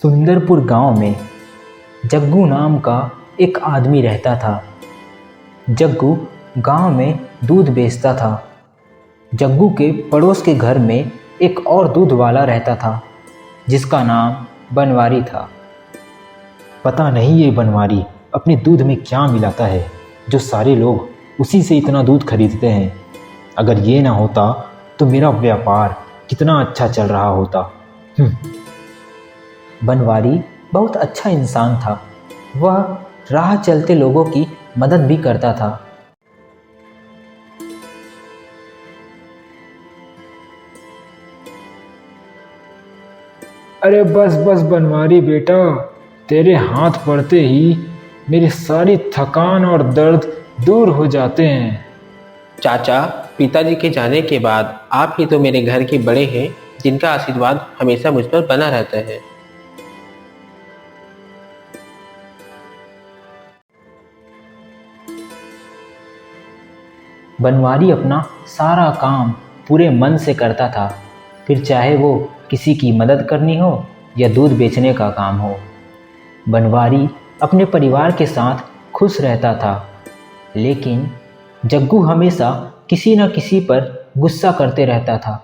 सुंदरपुर गांव में जग्गू नाम का एक आदमी रहता था। जग्गू गांव में दूध बेचता था। जग्गू के पड़ोस के घर में एक और दूध वाला रहता था जिसका नाम बनवारी था। पता नहीं ये बनवारी अपने दूध में क्या मिलाता है जो सारे लोग उसी से इतना दूध खरीदते हैं। अगर ये ना होता तो मेरा व्यापार कितना अच्छा चल रहा होता। बनवारी बहुत अच्छा इंसान था। वह राह चलते लोगों की मदद भी करता था। अरे बस बस बनवारी बेटा, तेरे हाथ पड़ते ही मेरी सारी थकान और दर्द दूर हो जाते हैं। चाचा, पिताजी के जाने के बाद आप ही तो मेरे घर के बड़े हैं जिनका आशीर्वाद हमेशा मुझ पर बना रहता है। बनवारी अपना सारा काम पूरे मन से करता था, फिर चाहे वो किसी की मदद करनी हो या दूध बेचने का काम हो। बनवारी अपने परिवार के साथ खुश रहता था, लेकिन जग्गू हमेशा किसी न किसी पर गुस्सा करते रहता था,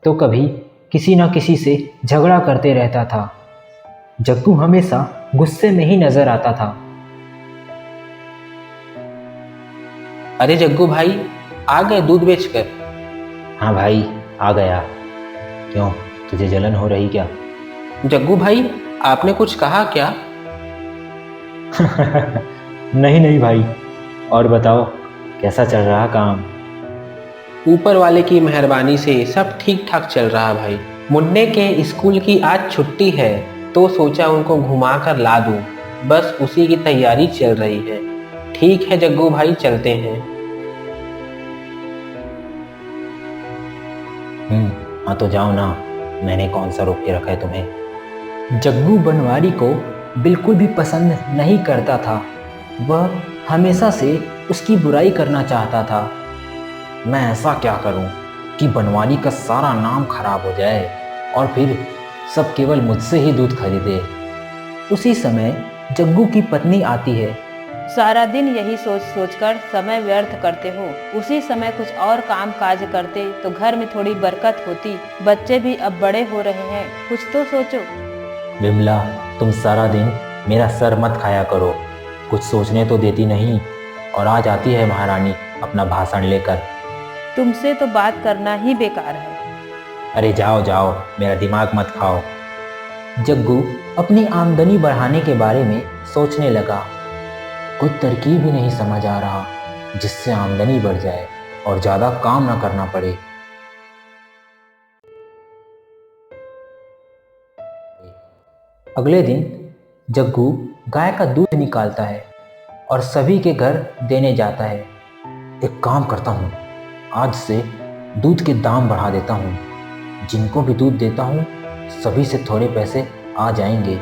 तो कभी किसी न किसी से झगड़ा करते रहता था। जग्गू हमेशा गुस्से में ही नजर आता था। अरे जग्गू भाई, आ गए दूध बेचकर? हाँ भाई, आ गया। क्यों, तुझे जलन हो रही क्या? जग्गू भाई, आपने कुछ कहा क्या? नहीं नहीं भाई, और बताओ कैसा चल रहा काम? ऊपर वाले की मेहरबानी से सब ठीक ठाक चल रहा भाई। मुन्ने के स्कूल की आज छुट्टी है तो सोचा उनको घुमा कर ला दूं, बस उसी की तैयारी चल रही है। ठीक है जग्गू भाई, चलते हैं। हाँ तो जाओ ना, मैंने कौन सा रोक के रखा है तुम्हें। जग्गू बनवारी को बिल्कुल भी पसंद नहीं करता था। वह हमेशा से उसकी बुराई करना चाहता था। मैं ऐसा क्या करूं कि बनवारी का सारा नाम खराब हो जाए और फिर सब केवल मुझसे ही दूध खरीदे। उसी समय जग्गू की पत्नी आती है। सारा दिन यही सोच सोच कर समय व्यर्थ करते हो। उसी समय कुछ और काम काज करते तो घर में थोड़ी बरकत होती। बच्चे भी अब बड़े हो रहे हैं, कुछ तो सोचो। विमला, तुम सारा दिन मेरा सर मत खाया करो, कुछ सोचने तो देती नहीं, और आज आती है महारानी अपना भाषण लेकर। तुमसे तो बात करना ही बेकार है। अरे जाओ जाओ, मेरा दिमाग मत खाओ। जग्गू अपनी आमदनी बढ़ाने के बारे में सोचने लगा। कोई तरकीब ही नहीं समझ आ रहा जिससे आमदनी बढ़ जाए और ज़्यादा काम ना करना पड़े। अगले दिन जग्गू गाय का दूध निकालता है और सभी के घर देने जाता है। एक काम करता हूँ, आज से दूध के दाम बढ़ा देता हूँ। जिनको भी दूध देता हूँ सभी से थोड़े पैसे आ जाएंगे।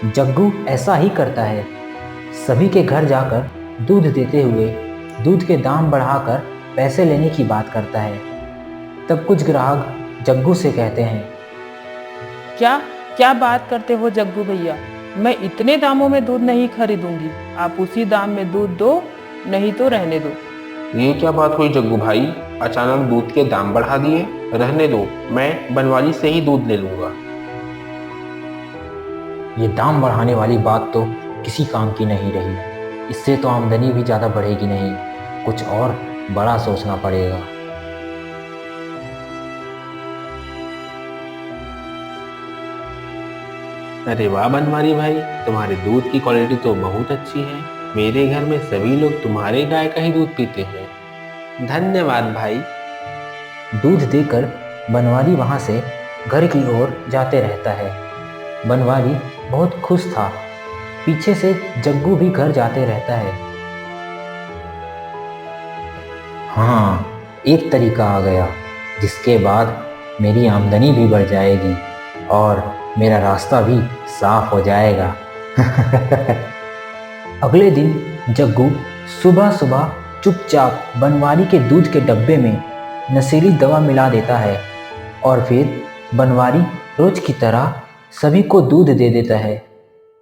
जग्गू ऐसा ही करता है। सभी के घर जाकर दूध देते हुए दूध के दाम बढ़ाकर पैसे लेने की बात करता है। तब कुछ ग्राहक जग्गू से कहते हैं, क्या क्या बात करते हो जग्गू भैया, मैं इतने दामों में दूध नहीं खरीदूंगी। आप उसी दाम में दूध दो, नहीं तो रहने दो। ये क्या बात हुई जग्गू भाई, अचानक दूध के दाम बढ़ा दिए? रहने दो, मैं बनवारी से ही दूध ले लूंगा। ये दाम बढ़ाने वाली बात तो किसी काम की नहीं रही। इससे तो आमदनी भी ज़्यादा बढ़ेगी नहीं, कुछ और बड़ा सोचना पड़ेगा। अरे वाह बनवारी भाई, तुम्हारे दूध की क्वालिटी तो बहुत अच्छी है। मेरे घर में सभी लोग तुम्हारे गाय का ही दूध पीते हैं। धन्यवाद भाई। दूध देकर बनवारी वहाँ से घर की ओर जाते रहता है। बनवारी बहुत खुश था। पीछे से जग्गू भी घर जाते रहता है। हाँ, एक तरीका आ गया जिसके बाद मेरी आमदनी भी बढ़ जाएगी और मेरा रास्ता भी साफ हो जाएगा। अगले दिन जग्गू सुबह सुबह चुपचाप बनवारी के दूध के डब्बे में नशीली दवा मिला देता है और फिर बनवारी रोज की तरह सभी को दूध दे देता है।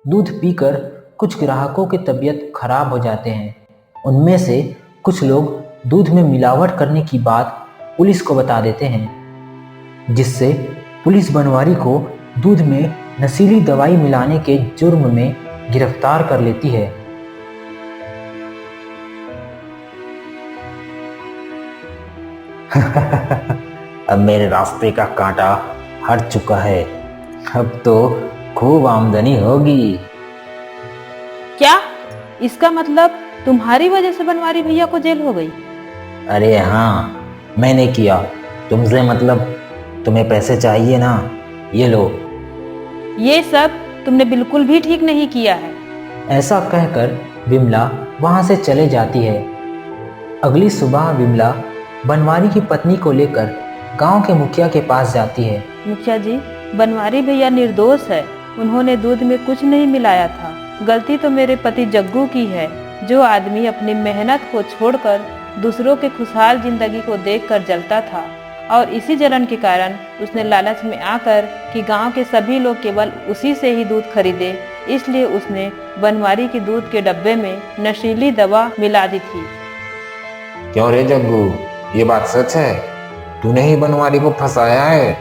दूध पीकर कुछ ग्राहकों की तबीयत खराब हो जाते हैं। उनमें से कुछ लोग दूध में मिलावट करने की बात पुलिस को बता देते हैं, जिससे पुलिस बनवारी को दूध में नशीली दवाई मिलाने के जुर्म में गिरफ्तार कर लेती है। अब मेरे रास्ते का कांटा हट चुका है। अब तो खूब आमदनी होगी। क्या इसका मतलब तुम्हारी वजह से बनवारी भैया को जेल हो गई? अरे हाँ, मैंने किया। तुमसे मतलब तुम्हें पैसे चाहिए ना, ये लो। ये सब तुमने बिल्कुल भी ठीक नहीं किया है। ऐसा कहकर विमला वहां से चले जाती है। अगली सुबह विमला बनवारी की पत्नी को लेकर गांव के मुखिया के पास जाती है। मुखिया जी, बनवारी भैया निर्दोष है। उन्होंने दूध में कुछ नहीं मिलाया था। गलती तो मेरे पति जग्गू की है। जो आदमी अपनी मेहनत को छोड़कर दूसरों के खुशहाल जिंदगी को देखकर जलता था, और इसी जलन के कारण उसने लालच में आकर कि गांव के सभी लोग केवल उसी से ही दूध खरीदे, इसलिए उसने बनवारी के दूध के डब्बे में नशीली दवा मिला दी थी। क्यों रे जग्गू, ये बात सच है? तूने ही बनवारी को फंसाया है?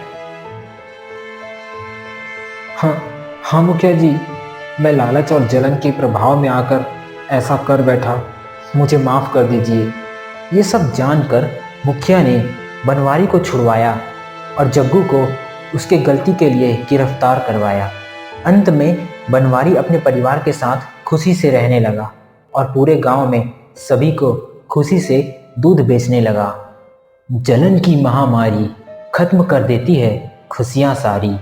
हाँ मुखिया जी, मैं लालच और जलन के प्रभाव में आकर ऐसा कर बैठा। मुझे माफ़ कर दीजिए। ये सब जानकर मुखिया ने बनवारी को छुड़वाया और जग्गू को उसके गलती के लिए गिरफ्तार करवाया। अंत में बनवारी अपने परिवार के साथ खुशी से रहने लगा और पूरे गांव में सभी को खुशी से दूध बेचने लगा। जलन की महामारी खत्म कर देती है खुशियां सारी।